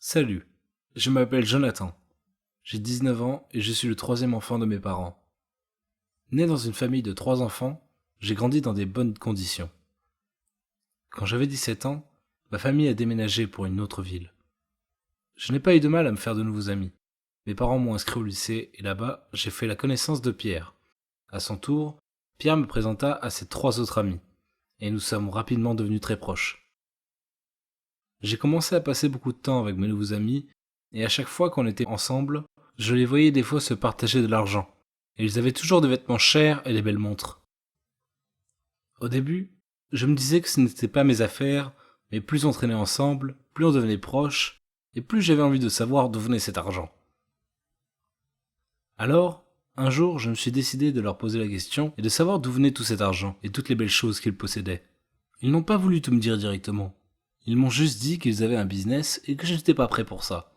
Salut, je m'appelle Jonathan. J'ai 19 ans et je suis le troisième enfant de mes parents. Né dans une famille de 3 enfants, j'ai grandi dans des bonnes conditions. Quand j'avais 17 ans, ma famille a déménagé pour une autre ville. Je n'ai pas eu de mal à me faire de nouveaux amis. Mes parents m'ont inscrit au lycée et là-bas, j'ai fait la connaissance de Pierre. À son tour, Pierre me présenta à ses 3 autres amis et nous sommes rapidement devenus très proches. J'ai commencé à passer beaucoup de temps avec mes nouveaux amis et à chaque fois qu'on était ensemble, je les voyais des fois se partager de l'argent. Et ils avaient toujours des vêtements chers et des belles montres. Au début, je me disais que ce n'était pas mes affaires, mais plus on traînait ensemble, plus on devenait proches, et plus j'avais envie de savoir d'où venait cet argent. Alors, un jour, je me suis décidé de leur poser la question et de savoir d'où venait tout cet argent et toutes les belles choses qu'ils possédaient. Ils n'ont pas voulu tout me dire directement. Ils m'ont juste dit qu'ils avaient un business et que je n'étais pas prêt pour ça.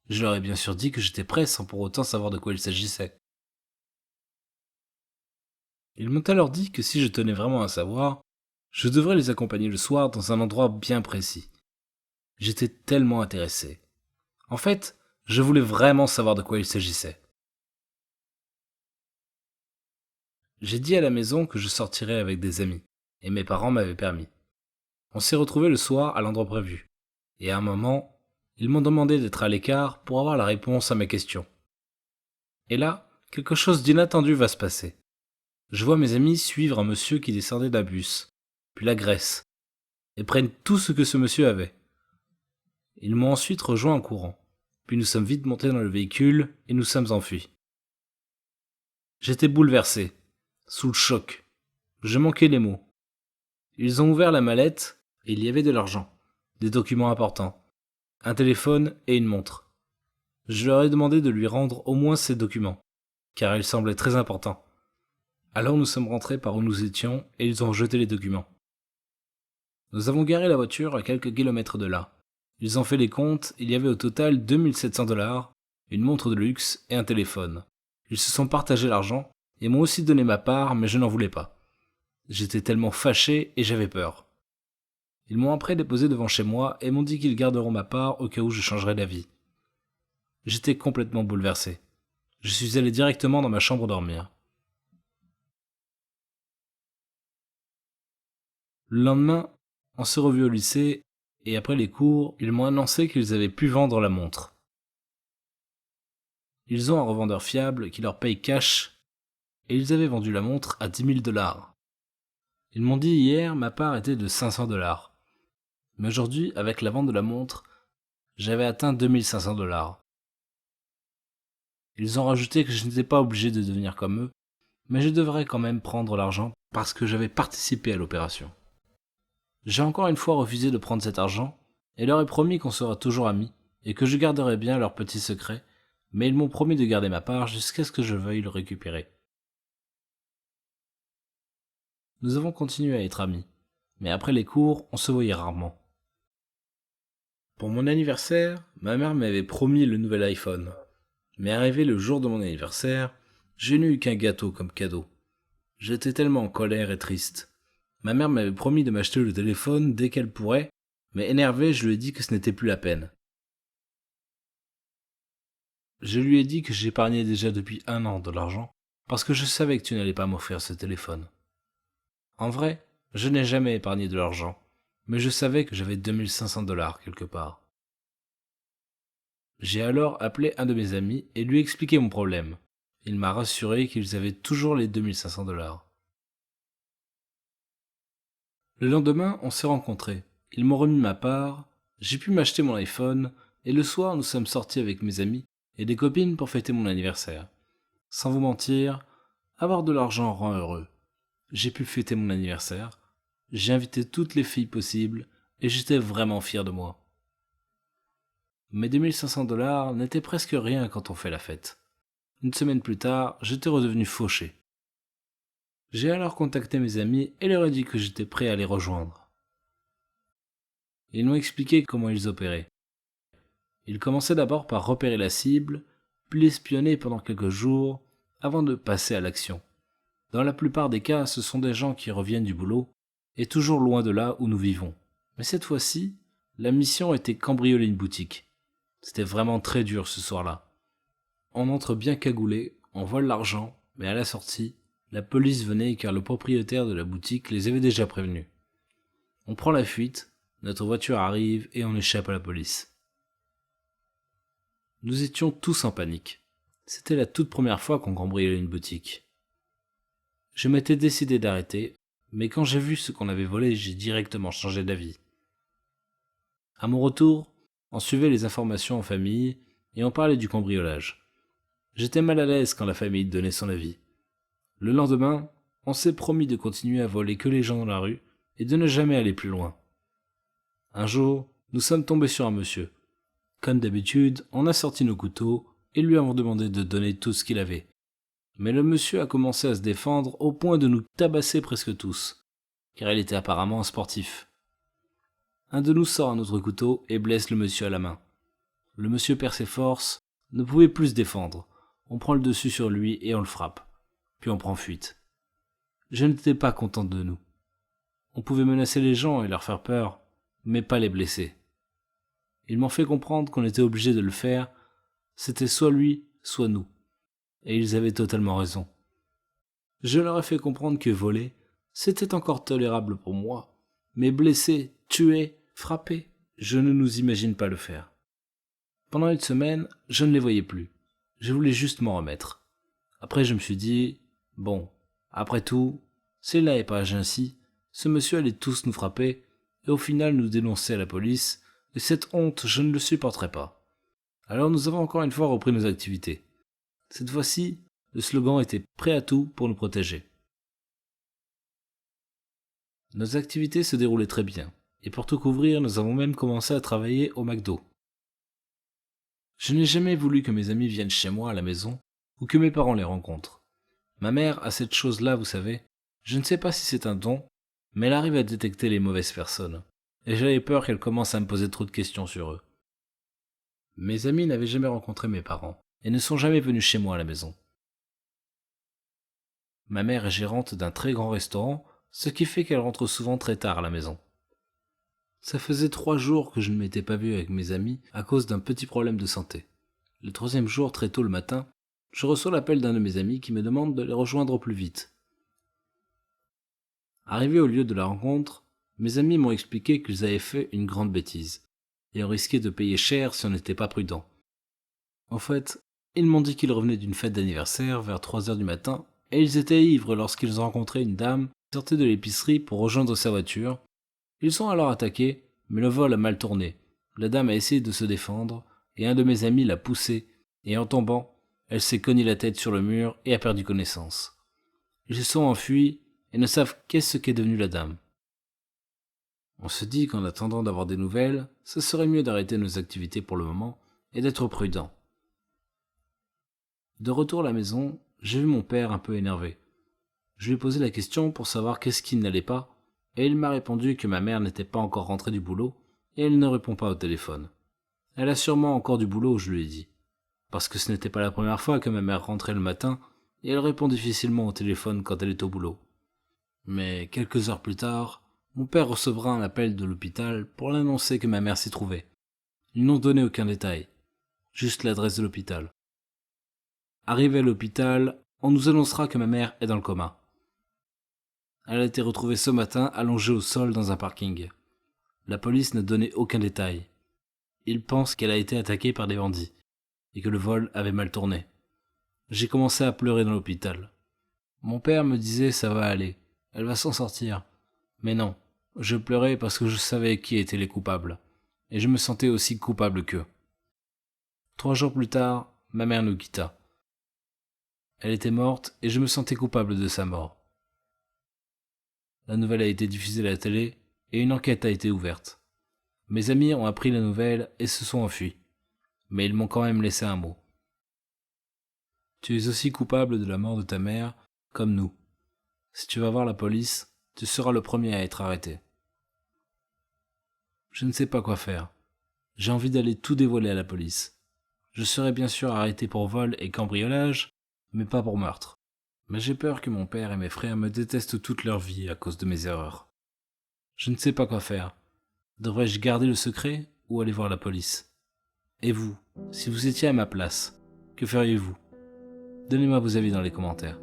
Je leur ai bien sûr dit que j'étais prêt sans pour autant savoir de quoi il s'agissait. Ils m'ont alors dit que si je tenais vraiment à savoir, je devrais les accompagner le soir dans un endroit bien précis. J'étais tellement intéressé. En fait, je voulais vraiment savoir de quoi il s'agissait. J'ai dit à la maison que je sortirais avec des amis, et mes parents m'avaient permis. On s'est retrouvés le soir à l'endroit prévu, et à un moment, ils m'ont demandé d'être à l'écart pour avoir la réponse à mes questions. Et là, quelque chose d'inattendu va se passer. Je vois mes amis suivre un monsieur qui descendait d'un bus, puis la graisse, et prennent tout ce que ce monsieur avait. Ils m'ont ensuite rejoint en courant, puis nous sommes vite montés dans le véhicule et nous sommes enfuis. J'étais bouleversé, sous le choc. Je manquais les mots. Ils ont ouvert la mallette et il y avait de l'argent, des documents importants, un téléphone et une montre. Je leur ai demandé de lui rendre au moins ces documents, car ils semblaient très importants. Alors nous sommes rentrés par où nous étions et ils ont jeté les documents. Nous avons garé la voiture à quelques kilomètres de là. Ils ont fait les comptes, il y avait au total 2700 $, une montre de luxe et un téléphone. Ils se sont partagés l'argent et m'ont aussi donné ma part, mais je n'en voulais pas. J'étais tellement fâché et j'avais peur. Ils m'ont après déposé devant chez moi et m'ont dit qu'ils garderont ma part au cas où je changerais d'avis. J'étais complètement bouleversé. Je suis allé directement dans ma chambre dormir. Le lendemain, on s'est revus au lycée et après les cours, ils m'ont annoncé qu'ils avaient pu vendre la montre. Ils ont un revendeur fiable qui leur paye cash et ils avaient vendu la montre à 10 000 $. Ils m'ont dit hier ma part était de 500 $. Mais aujourd'hui, avec la vente de la montre, j'avais atteint 2500 $. Ils ont rajouté que je n'étais pas obligé de devenir comme eux, mais je devrais quand même prendre l'argent parce que j'avais participé à l'opération. J'ai encore une fois refusé de prendre cet argent et leur ai promis qu'on sera toujours amis et que je garderai bien leur petit secret, mais ils m'ont promis de garder ma part jusqu'à ce que je veuille le récupérer. Nous avons continué à être amis, mais après les cours, on se voyait rarement. Pour mon anniversaire, ma mère m'avait promis le nouvel iPhone. Mais arrivé le jour de mon anniversaire, je n'ai eu qu'un gâteau comme cadeau. J'étais tellement en colère et triste. Ma mère m'avait promis de m'acheter le téléphone dès qu'elle pourrait, mais énervé, je lui ai dit que ce n'était plus la peine. Je lui ai dit que j'épargnais déjà depuis 1 an de l'argent, parce que je savais que tu n'allais pas m'offrir ce téléphone. En vrai, je n'ai jamais épargné de l'argent, mais je savais que j'avais 2500 $ quelque part. J'ai alors appelé un de mes amis et lui expliqué mon problème. Il m'a rassuré qu'ils avaient toujours les 2500 $. Le lendemain, on s'est rencontrés. Ils m'ont remis ma part, j'ai pu m'acheter mon iPhone, et le soir, nous sommes sortis avec mes amis et des copines pour fêter mon anniversaire. Sans vous mentir, avoir de l'argent rend heureux. J'ai pu fêter mon anniversaire, j'ai invité toutes les filles possibles, et j'étais vraiment fier de moi. Mes 2500 $ n'étaient presque rien quand on fait la fête. Une semaine plus tard, j'étais redevenu fauché. J'ai alors contacté mes amis et leur ai dit que j'étais prêt à les rejoindre. Ils m'ont expliqué comment ils opéraient. Ils commençaient d'abord par repérer la cible, puis l'espionner pendant quelques jours, avant de passer à l'action. Dans la plupart des cas, ce sont des gens qui reviennent du boulot, et toujours loin de là où nous vivons. Mais cette fois-ci, la mission était cambrioler une boutique. C'était vraiment très dur ce soir-là. On entre bien cagoulé, on vole l'argent, mais à la sortie, la police venait car le propriétaire de la boutique les avait déjà prévenus. On prend la fuite, notre voiture arrive et on échappe à la police. Nous étions tous en panique. C'était la toute première fois qu'on cambriolait une boutique. Je m'étais décidé d'arrêter, mais quand j'ai vu ce qu'on avait volé, j'ai directement changé d'avis. À mon retour, on suivait les informations en famille et on parlait du cambriolage. J'étais mal à l'aise quand la famille donnait son avis. Le lendemain, on s'est promis de continuer à voler que les gens dans la rue et de ne jamais aller plus loin. Un jour, nous sommes tombés sur un monsieur. Comme d'habitude, on a sorti nos couteaux et lui avons demandé de donner tout ce qu'il avait. Mais le monsieur a commencé à se défendre au point de nous tabasser presque tous, car il était apparemment un sportif. Un de nous sort un autre couteau et blesse le monsieur à la main. Le monsieur perd ses forces, ne pouvait plus se défendre. On prend le dessus sur lui et on le frappe. Puis on prend fuite. Je n'étais pas content de nous. On pouvait menacer les gens et leur faire peur, mais pas les blesser. Ils m'ont fait comprendre qu'on était obligé de le faire, c'était soit lui, soit nous. Et ils avaient totalement raison. Je leur ai fait comprendre que voler, c'était encore tolérable pour moi, mais blesser, tuer, frapper, je ne nous imagine pas le faire. Pendant une semaine, je ne les voyais plus. Je voulais juste m'en remettre. Après, je me suis dit, bon, après tout, s'il n'avait pas agi ainsi, ce monsieur allait tous nous frapper, et au final nous dénoncer à la police, et cette honte, je ne le supporterais pas. Alors nous avons encore une fois repris nos activités. Cette fois-ci, le slogan était prêt à tout pour nous protéger. Nos activités se déroulaient très bien, et pour tout couvrir, nous avons même commencé à travailler au McDo. Je n'ai jamais voulu que mes amis viennent chez moi à la maison, ou que mes parents les rencontrent. Ma mère a cette chose-là, vous savez, je ne sais pas si c'est un don, mais elle arrive à détecter les mauvaises personnes, et j'avais peur qu'elle commence à me poser trop de questions sur eux. Mes amis n'avaient jamais rencontré mes parents, et ne sont jamais venus chez moi à la maison. Ma mère est gérante d'un très grand restaurant, ce qui fait qu'elle rentre souvent très tard à la maison. Ça faisait 3 jours que je ne m'étais pas vu avec mes amis à cause d'un petit problème de santé. Le 3e jour, très tôt le matin, je reçois l'appel d'un de mes amis qui me demande de les rejoindre au plus vite. Arrivé au lieu de la rencontre, mes amis m'ont expliqué qu'ils avaient fait une grande bêtise, et on risquait de payer cher si on n'était pas prudent. En fait, ils m'ont dit qu'ils revenaient d'une fête d'anniversaire vers 3 heures du matin, et ils étaient ivres lorsqu'ils ont rencontré une dame qui sortait de l'épicerie pour rejoindre sa voiture. Ils sont alors attaqués, mais le vol a mal tourné. La dame a essayé de se défendre, et un de mes amis l'a poussée, et en tombant, elle s'est cognée la tête sur le mur et a perdu connaissance. Ils se sont enfuis et ne savent qu'est-ce qu'est devenue la dame. On se dit qu'en attendant d'avoir des nouvelles, ce serait mieux d'arrêter nos activités pour le moment et d'être prudent. De retour à la maison, j'ai vu mon père un peu énervé. Je lui ai posé la question pour savoir qu'est-ce qui n'allait pas, et il m'a répondu que ma mère n'était pas encore rentrée du boulot et elle ne répond pas au téléphone. Elle a sûrement encore du boulot, je lui ai dit, parce que ce n'était pas la première fois que ma mère rentrait le matin et elle répond difficilement au téléphone quand elle est au boulot. Mais quelques heures plus tard, mon père recevra un appel de l'hôpital pour l'annoncer que ma mère s'y trouvait. Ils n'ont donné aucun détail, juste l'adresse de l'hôpital. Arrivé à l'hôpital, on nous annoncera que ma mère est dans le coma. Elle a été retrouvée ce matin allongée au sol dans un parking. La police n'a donné aucun détail. Ils pensent qu'elle a été attaquée par des bandits et que le vol avait mal tourné. J'ai commencé à pleurer dans l'hôpital. Mon père me disait ça va aller, elle va s'en sortir. Mais non, je pleurais parce que je savais qui étaient les coupables, et je me sentais aussi coupable qu'eux. 3 jours plus tard, ma mère nous quitta. Elle était morte et je me sentais coupable de sa mort. La nouvelle a été diffusée à la télé et une enquête a été ouverte. Mes amis ont appris la nouvelle et se sont enfuis, mais ils m'ont quand même laissé un mot. Tu es aussi coupable de la mort de ta mère, comme nous. Si tu vas voir la police, tu seras le premier à être arrêté. Je ne sais pas quoi faire. J'ai envie d'aller tout dévoiler à la police. Je serai bien sûr arrêté pour vol et cambriolage, mais pas pour meurtre. Mais j'ai peur que mon père et mes frères me détestent toute leur vie à cause de mes erreurs. Je ne sais pas quoi faire. Devrais-je garder le secret ou aller voir la police ? Et vous, si vous étiez à ma place, que feriez-vous? Donnez-moi vos avis dans les commentaires.